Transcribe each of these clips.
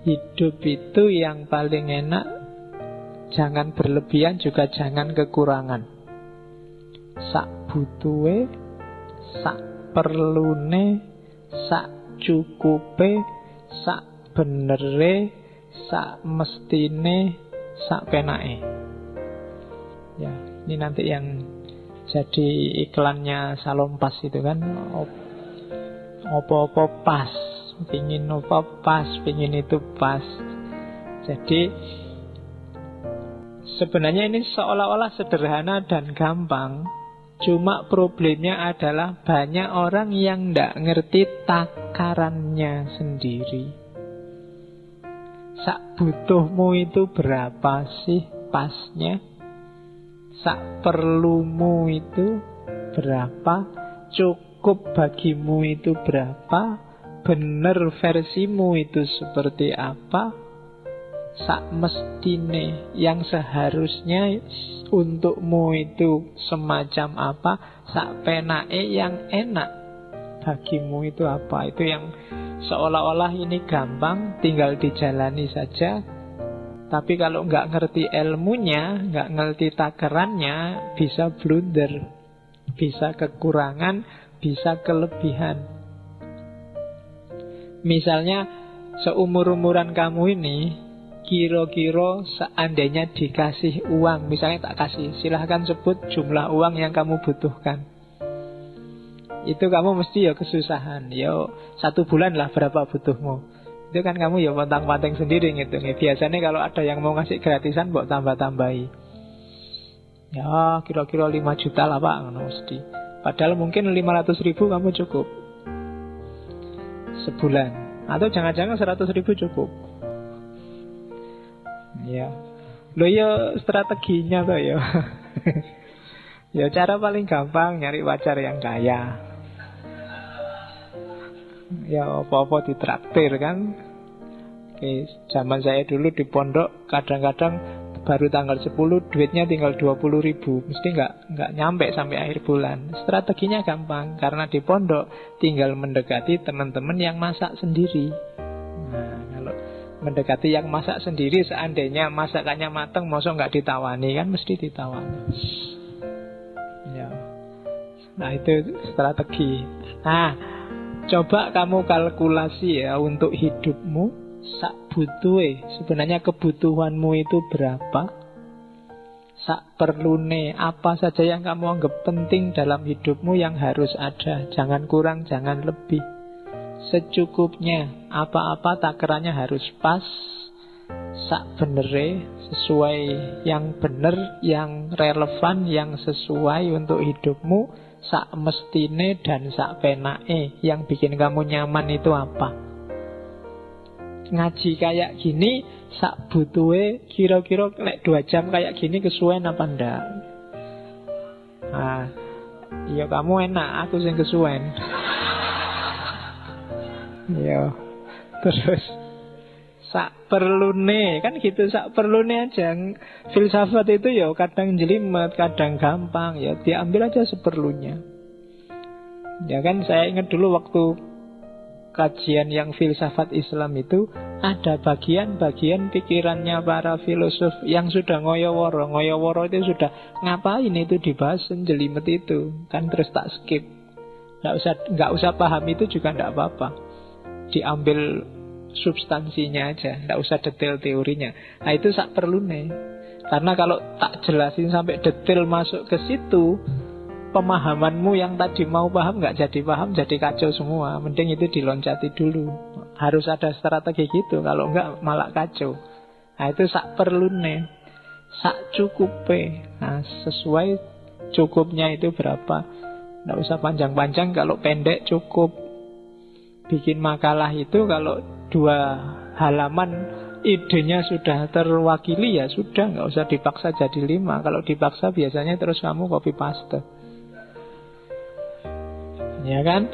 Hidup itu yang paling enak, jangan berlebihan juga jangan kekurangan. Sak butuhe, sak perlune, sak cukupe, sak benere, sak mestine, sak penake. Ya, ini nanti yang jadi iklannya Salonpas itu kan, opo-opo pas, pingin opo pas, pingin itu pas. Jadi sebenarnya ini seolah-olah sederhana dan gampang. Cuma problemnya adalah banyak orang yang tidak ngerti takarannya sendiri. Sak butuhmu itu berapa sih pasnya? Sak perlumu itu berapa? Cukup bagimu itu berapa? Bener versimu itu seperti apa? Sak mestine yang seharusnya untukmu itu semacam apa? Sak penake yang enak bagimu itu apa? Itu yang seolah-olah ini gampang, tinggal dijalani saja. Tapi kalau nggak ngerti ilmunya, nggak ngerti takarannya, bisa blunder, bisa kekurangan, bisa kelebihan. Misalnya seumur-umuran kamu ini, kira-kira seandainya dikasih uang, misalnya tak kasih, silahkan sebut jumlah uang yang kamu butuhkan. Itu kamu mesti ya kesusahan. Ya 1 bulan lah berapa butuhmu. Itu kan kamu ya pontang-panting sendiri ngitungnya. Biasanya kalau ada yang mau ngasih gratisan, buat tambah-tambahi. Ya kira-kira 5 juta lah Pak, mesti. Padahal mungkin 500 ribu kamu cukup sebulan. Atau jangan-jangan 100 ribu cukup. Ya, lo ya strateginya tuh ya. Ya cara paling gampang nyari pacar yang kaya. Ya apa-apa ditraktir kan. Oke, zaman saya dulu di pondok kadang-kadang baru tanggal 10 duitnya tinggal 20 ribu. Mesti nggak nyampe sampai akhir bulan. Strateginya gampang, karena di pondok tinggal mendekati teman-teman yang masak sendiri. Nah, kalau mendekati yang masak sendiri, seandainya masakannya mateng, masa nggak ditawani kan, mesti ditawani. Ya. Nah itu strategi. Nah, coba kamu kalkulasi ya untuk hidupmu, sak butuhe, sebenarnya kebutuhanmu itu berapa? Sak perlune, apa saja yang kamu anggap penting dalam hidupmu yang harus ada. Jangan kurang, jangan lebih. Secukupnya, apa-apa takarannya harus pas, sak benere, sesuai yang bener, yang relevan, yang sesuai untuk hidupmu. Sak mestine dan sak penake, yang bikin kamu nyaman itu apa? Ngaji kayak gini, sak butuhe kira-kira lek 2 jam kayak gini kesuwen apa ndak? Nah, iya kamu enak, aku sing kesuwen. Iya. Terus sak perlune, kan gitu, sak perlune aja. Filsafat itu ya kadang jelimet, kadang gampang, ya diambil aja seperlunya. Ya kan saya ingat dulu waktu kajian yang filsafat Islam itu, ada bagian-bagian pikirannya para filosof yang sudah ngoyo-woro. Ngoyo-woro itu sudah ngapain itu dibahas jelimet itu, kan terus tak skip. Nggak usah paham itu juga nggak apa-apa. Diambil substansinya aja, tidak usah detail teorinya. Nah itu sak perlune. Karena kalau tak jelasin sampai detail masuk ke situ, pemahamanmu yang tadi mau paham nggak jadi paham, jadi kacau semua. Mending itu diloncati dulu. Harus ada strategi gitu, kalau nggak malah kacau. Nah itu sak perlune. Sak cukupe. Nah sesuai cukupnya itu berapa. Nggak usah panjang-panjang, kalau pendek cukup. Bikin makalah itu kalau 2 halaman idenya sudah terwakili, ya sudah, nggak usah dipaksa jadi 5. Kalau dipaksa biasanya terus kamu copy paste, ya kan?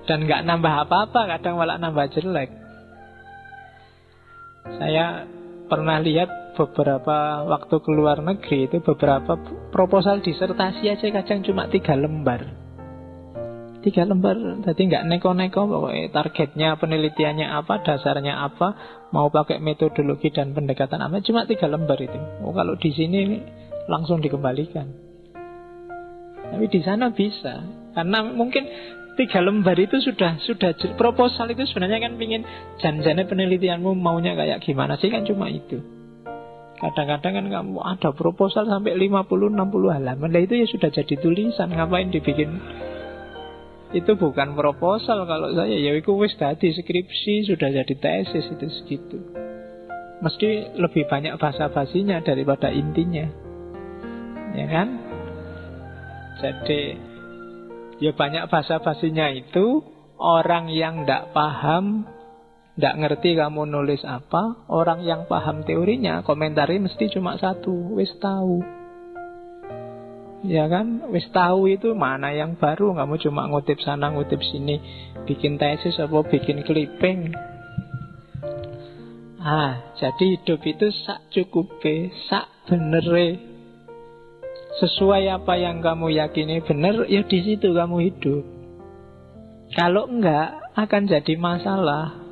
Dan nggak nambah apa-apa, kadang malah nambah jelek. Saya pernah lihat beberapa waktu keluar negeri itu, beberapa proposal disertasi aja kadang cuma 3 lembar. 3 lembar, jadi nggak neko-neko pokoknya targetnya, penelitiannya apa, dasarnya apa, mau pakai metodologi dan pendekatan apa, cuma 3 lembar itu. Oh, kalau di sini langsung dikembalikan. Tapi di sana bisa, karena mungkin 3 lembar itu sudah proposal itu sebenarnya kan pingin janjinya penelitianmu maunya kayak gimana sih, kan cuma itu. Kadang-kadang kan kamu ada proposal sampai 50-60 halaman, lah itu ya sudah jadi tulisan, ngapain dibikin. Itu bukan proposal kalau saya, ya itu wis tadi skripsi, sudah jadi tesis itu segitu. Mesti lebih banyak basa-basinya daripada intinya, ya kan? Jadi ya banyak basa-basinya itu orang yang tidak paham, tidak ngerti kamu nulis apa. Orang yang paham teorinya, komentarnya mesti cuma satu, wis tahu. Ya kan, wis tahu itu mana yang baru. Kamu cuma ngutip sana ngutip sini, bikin tesis apa bikin clipping. Jadi hidup itu sak cukupe, sak benere, sesuai apa yang kamu yakini benar, ya di situ kamu hidup. Kalau enggak akan jadi masalah.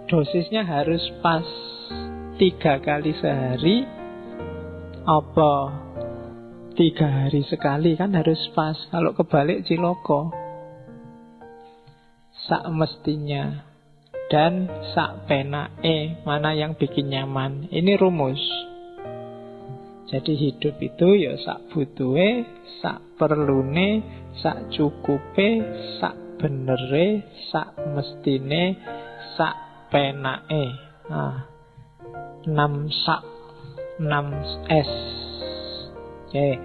Dosisnya harus pas, 3 kali sehari apa 3 hari sekali, kan harus pas. Kalau kebalik ciloko. Sak mestinya dan sak penake, mana yang bikin nyaman. Ini rumus. Jadi hidup itu ya sak butuhe, sak perlune, sak cukupe, sak benere, sak mestine, sak penake. 6 sak, 6 S. Oke,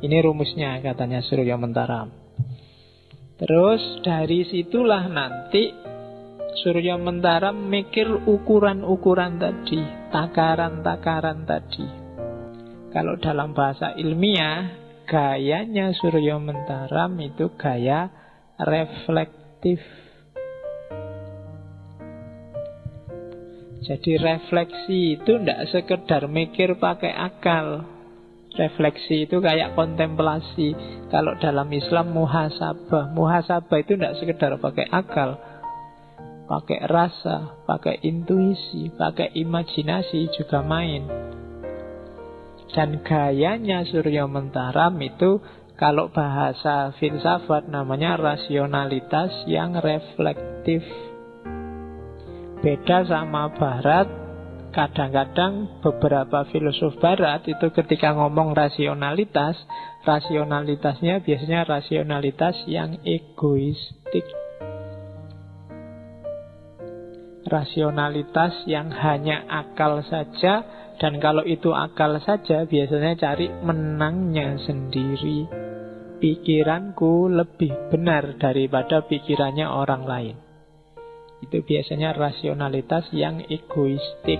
ini rumusnya katanya Surya Mentaram. Terus dari situlah nanti Surya Mentaram mikir ukuran-ukuran tadi, takaran-takaran tadi. Kalau dalam bahasa ilmiah, gayanya Surya Mentaram itu gaya reflektif. Jadi refleksi itu tidak sekedar mikir pakai akal. Refleksi itu kayak kontemplasi. Kalau dalam Islam muhasabah. Muhasabah itu tidak sekedar pakai akal, pakai rasa, pakai intuisi, pakai imajinasi juga main. Dan gayanya Surya Mentaram itu kalau bahasa filsafat namanya rasionalitas yang reflektif. Beda sama Barat. Kadang-kadang beberapa filosof Barat itu ketika ngomong rasionalitas, rasionalitasnya biasanya rasionalitas yang egoistik. Rasionalitas yang hanya akal saja, dan kalau itu akal saja biasanya cari menangnya sendiri. Pikiranku lebih benar daripada pikirannya orang lain. Itu biasanya rasionalitas yang egoistik.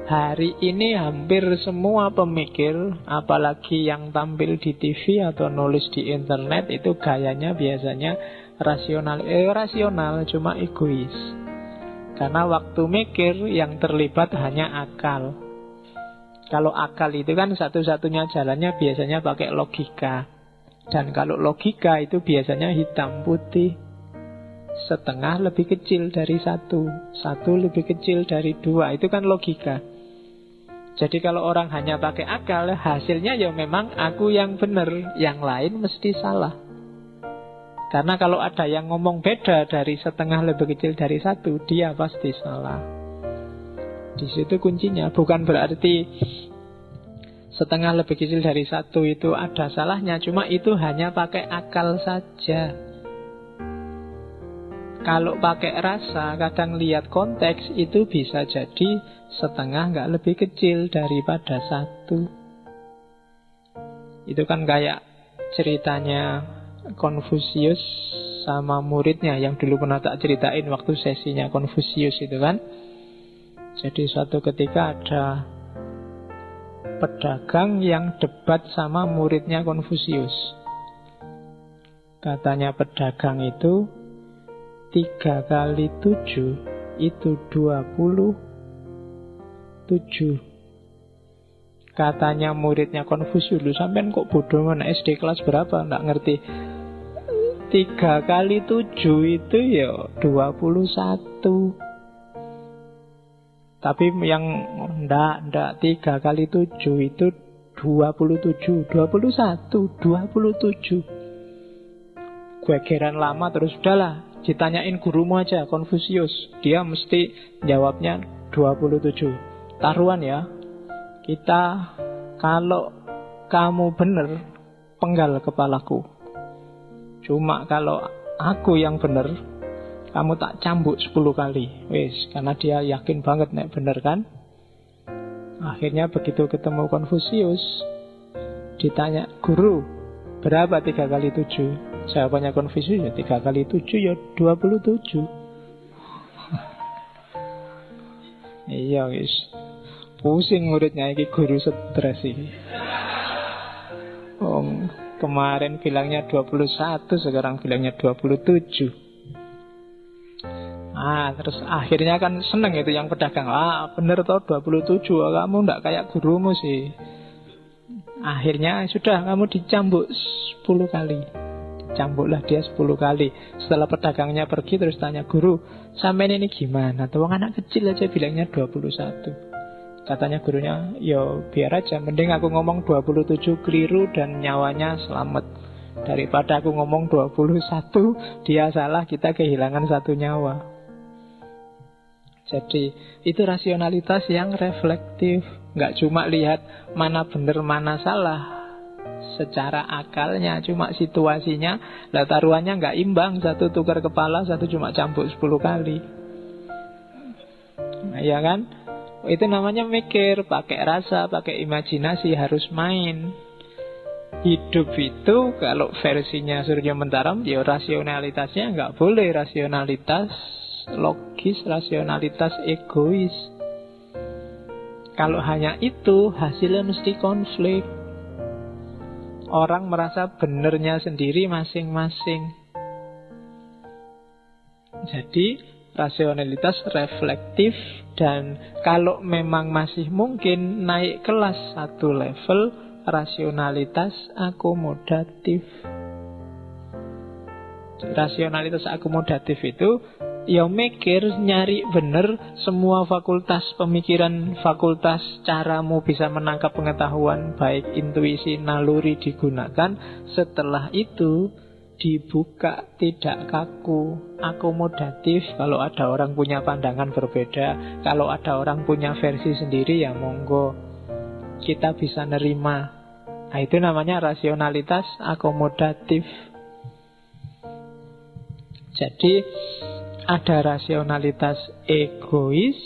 Hari ini hampir semua pemikir, apalagi yang tampil di TV atau nulis di internet, itu gayanya biasanya rasional, cuma egois. Karena waktu mikir yang terlibat hanya akal. Kalau akal itu kan satu-satunya jalannya biasanya pakai logika. Dan kalau logika itu biasanya hitam putih. Setengah lebih kecil dari satu, satu lebih kecil dari dua. Itu kan logika. Jadi kalau orang hanya pakai akal, hasilnya ya memang aku yang benar, yang lain mesti salah. Karena kalau ada yang ngomong beda dari setengah lebih kecil dari satu, dia pasti salah. Di situ kuncinya. Bukan berarti setengah lebih kecil dari satu itu ada salahnya, cuma itu hanya pakai akal saja. Kalau pakai rasa, kadang lihat konteks, itu bisa jadi setengah nggak lebih kecil daripada satu. Itu kan kayak ceritanya Konfusius sama muridnya yang dulu pernah tak ceritain waktu sesinya Konfusius itu kan. Jadi suatu ketika ada pedagang yang debat sama muridnya Konfusius. Katanya pedagang itu 3 kali 7 itu 27. Katanya muridnya Konfusius, lu sampean kok bodoh, mana SD kelas berapa, nggak ngerti 3 kali 7 itu ya 21. Tapi yang ndak 3 kali 7 itu 27, 21, 27. Gegeran lama terus udahlah, ditanyain gurumu aja, Konfusius. Dia mesti jawabnya 27. Taruhan ya. Kita kalau kamu benar, penggal kepalaku. Cuma kalau aku yang benar, kamu tak cambuk 10 kali. Wis, karena dia yakin banget nek bener kan. Akhirnya begitu ketemu Konfusius, ditanya, guru, berapa 3 kali 7? Jawabannya Konfusius, ya 3 kali 7 ya 27. Iya wis. Pusing muridnya iki, guru stres iki. Kemarin bilangnya 21, sekarang bilangnya 27. Terus akhirnya kan seneng itu yang pedagang. Bener toh 27, kamu ndak kayak gurumu sih. Akhirnya sudah, kamu dicambuk 10 kali. Dicambuklah dia 10 kali. Setelah pedagangnya pergi terus tanya, guru, sampean ini gimana? Tuh anak kecil aja bilangnya 21. Katanya gurunya, yo biar aja, mending aku ngomong 27 keliru dan nyawanya selamat, daripada aku ngomong 21 dia salah, kita kehilangan 1 nyawa. Jadi itu rasionalitas yang reflektif. Nggak cuma lihat mana benar mana salah secara akalnya, cuma situasinya. Lah taruhannya nggak imbang, satu tukar kepala, satu cuma cambuk 10 kali. Ya kan? Itu namanya mikir, pakai rasa, pakai imajinasi, harus main. Hidup itu kalau versinya Surya Mentaram, ya rasionalitasnya nggak boleh rasionalitas logis, rasionalitas egois. Kalau hanya itu, hasilnya mesti konflik. Orang merasa benernya sendiri masing-masing. Jadi rasionalitas reflektif, dan kalau memang masih mungkin naik kelas 1 level, rasionalitas akomodatif. Rasionalitas akomodatif itu ya mikir, nyari bener semua fakultas pemikiran, fakultas caramu bisa menangkap pengetahuan, baik intuisi, naluri digunakan. Setelah itu dibuka, tidak kaku, akomodatif. Kalau ada orang punya pandangan berbeda, kalau ada orang punya versi sendiri, ya monggo, kita bisa nerima. Nah, itu namanya rasionalitas akomodatif. Jadi ada rasionalitas egois,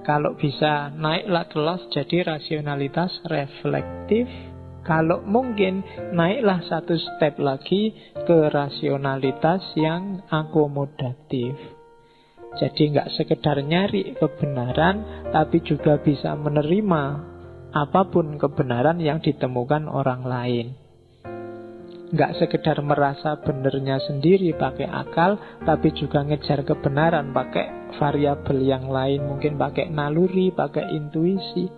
kalau bisa naiklah kelas jadi rasionalitas reflektif. Kalau mungkin naiklah 1 step lagi ke rasionalitas yang akomodatif. Jadi nggak sekedar nyari kebenaran, tapi juga bisa menerima apapun kebenaran yang ditemukan orang lain. Nggak sekedar merasa benernya sendiri pakai akal, tapi juga ngejar kebenaran pakai variabel yang lain. Mungkin pakai naluri, pakai intuisi.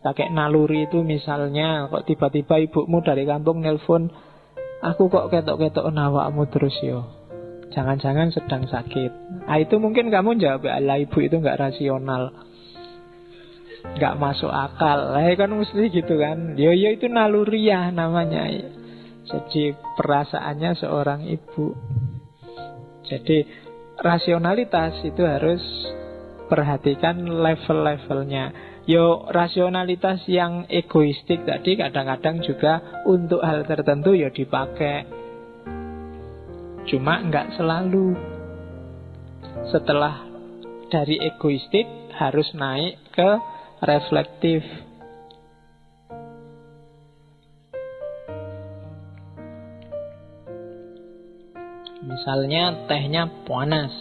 Pakai naluri itu misalnya, kok tiba-tiba ibumu dari kampung nelpon, aku kok ketok-ketok awakmu terus yo, jangan-jangan sedang sakit. Nah, itu mungkin kamu jawab, alah ibu itu nggak rasional, nggak masuk akal. Kan mesti gitu kan. Yo itu naluriah namanya. Jadi perasaannya seorang ibu. Jadi rasionalitas itu harus perhatikan level-levelnya. Yo rasionalitas yang egoistik tadi kadang-kadang juga untuk hal tertentu ya dipakai. Cuma nggak selalu. Setelah dari egoistik harus naik ke reflektif. Misalnya tehnya panas.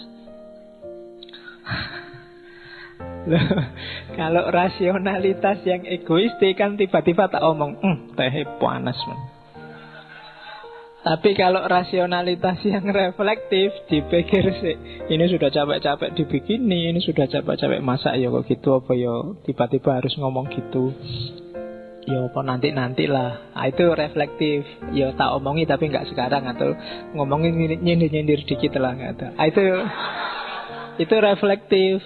Kalau rasionalitas yang egoistik kan tiba-tiba tak omong, teh panas man. Tapi kalau rasionalitas yang reflektif, dipikir sih, ini sudah capek-capek dibikini, ini sudah capek-capek masak ya kok gitu, apa ya tiba-tiba harus ngomong gitu. Ya apa nanti-nanti lah. Nah, itu reflektif. Ya tak omongi tapi nggak sekarang, atau ngomongin nyindir-nyindir dikit lah, nggak ada. Ah, itu reflektif.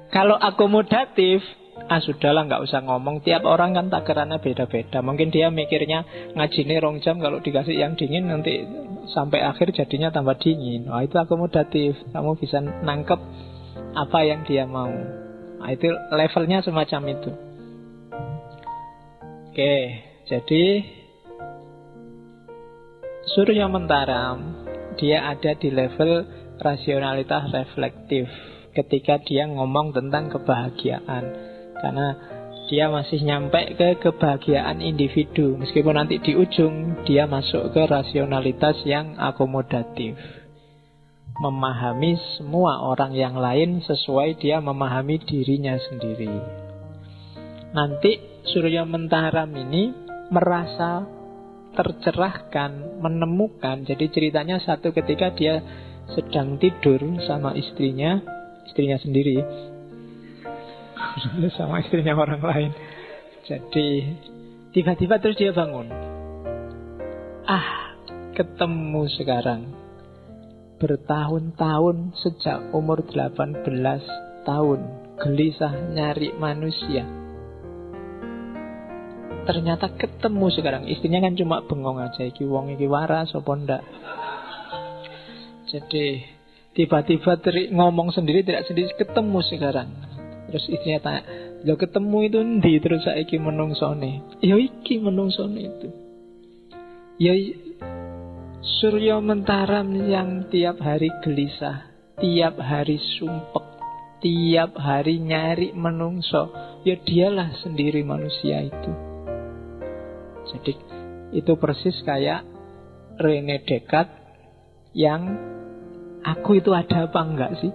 Kalau akomodatif, sudahlah nggak usah ngomong. Tiap orang kan takarannya beda-beda. Mungkin dia mikirnya ngaji ini 2 jam, kalau dikasih yang dingin nanti sampai akhir jadinya tambah dingin. Wah, itu akomodatif. Kamu bisa nangkep apa yang dia mau. Nah, itu levelnya semacam itu. Oke, jadi Surya Mentaram dia ada di level rasionalitas reflektif ketika dia ngomong tentang kebahagiaan, karena dia masih nyampe ke kebahagiaan individu, meskipun nanti di ujung dia masuk ke rasionalitas yang akomodatif, memahami semua orang yang lain sesuai dia memahami dirinya sendiri. Nanti Surya Mentaram ini merasa tercerahkan, menemukan. Jadi ceritanya satu ketika dia sedang tidur sama istrinya sendiri, sama istrinya orang lain. Jadi tiba-tiba terus dia bangun. Ketemu sekarang. Bertahun-tahun sejak umur 18 tahun gelisah nyari manusia. Ternyata ketemu sekarang. Istrinya kan cuma bengong aja, iki wong iki waras apa ndak. Jadi tiba-tiba ngomong sendiri, tidak sendiri, ketemu sekarang. Terus istrinya tanya, "Lo ketemu itu ndi?" Terus saiki menungsone. Ya iki menungsone itu. Ya Surya Mentaram yang tiap hari gelisah, tiap hari sumpek, tiap hari nyari menungso, ya dialah sendiri manusia itu. Jadi itu persis kayak René Descartes yang aku itu ada apa enggak sih?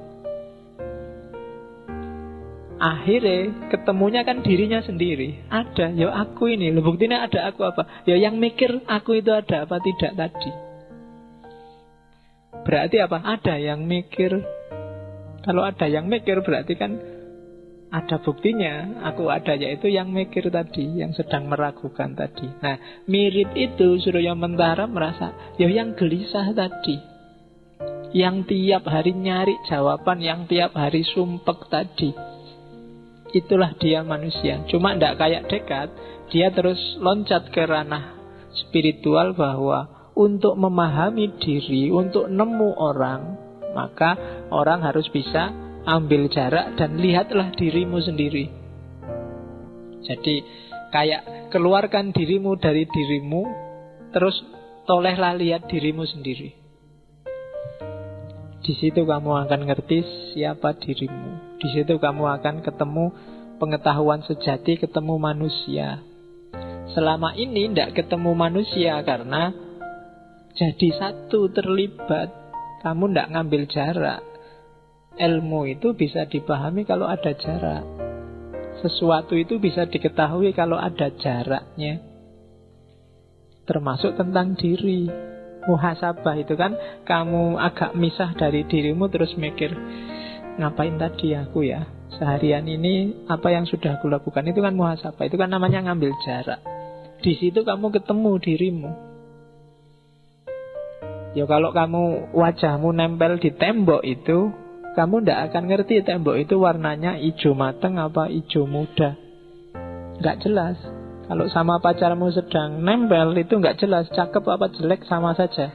Akhirnya ketemunya kan dirinya sendiri. Ada, ya aku ini. Loh, buktinya ada aku apa? Ya yang mikir aku itu ada apa tidak tadi. Berarti apa? Ada yang mikir. Kalau ada yang mikir berarti kan ada buktinya. Aku ada, yaitu yang mikir tadi, yang sedang meragukan tadi. Nah, mirip itu Surya Mentaram merasa, ya yang gelisah tadi, yang tiap hari nyari jawaban, yang tiap hari sumpek tadi, itulah dia manusia. Cuma tidak kayak Descartes, dia terus loncat ke ranah spiritual bahwa untuk memahami diri, untuk nemu orang, maka orang harus bisa ambil jarak dan lihatlah dirimu sendiri. Jadi kayak keluarkan dirimu dari dirimu, terus tolehlah lihat dirimu sendiri. Di situ kamu akan ngerti siapa dirimu. Di situ kamu akan ketemu pengetahuan sejati, ketemu manusia. Selama ini tidak ketemu manusia karena jadi satu, terlibat. Kamu tidak ngambil jarak. Ilmu itu bisa dipahami kalau ada jarak. Sesuatu itu bisa diketahui kalau ada jaraknya. Termasuk tentang diri. Muhasabah itu kan kamu agak misah dari dirimu, terus mikir, ngapain tadi aku ya? Seharian ini apa yang sudah aku lakukan? Itu kan muhasabah. Itu kan namanya ngambil jarak. Di situ kamu ketemu dirimu. Ya kalau kamu wajahmu nempel di tembok itu, kamu tidak akan ngerti tembok itu warnanya hijau mateng apa hijau muda. Nggak jelas. Kalau sama pacarmu sedang nempel itu nggak jelas, cakep apa jelek sama saja.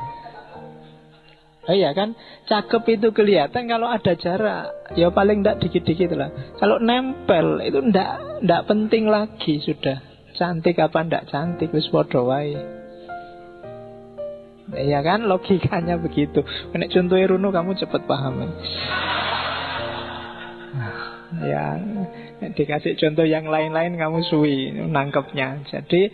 Iya kan, cakep itu kelihatan kalau ada jarak. Ya paling tidak dikit-dikit lah. Kalau nempel itu tidak penting lagi sudah. Cantik apa tidak cantik, wis padha wae. Iya kan, logikanya begitu. Nek contohnya Runo kamu cepat paham. Ya, dikasih contoh yang lain-lain kamu suwi nangkepnya. Jadi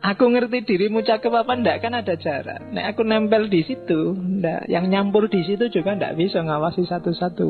aku ngerti dirimu cakep apa ndak kan ada jarak. Nek aku nempel di situ, ndak, yang nyampur di situ juga ndak bisa ngawasi satu-satu.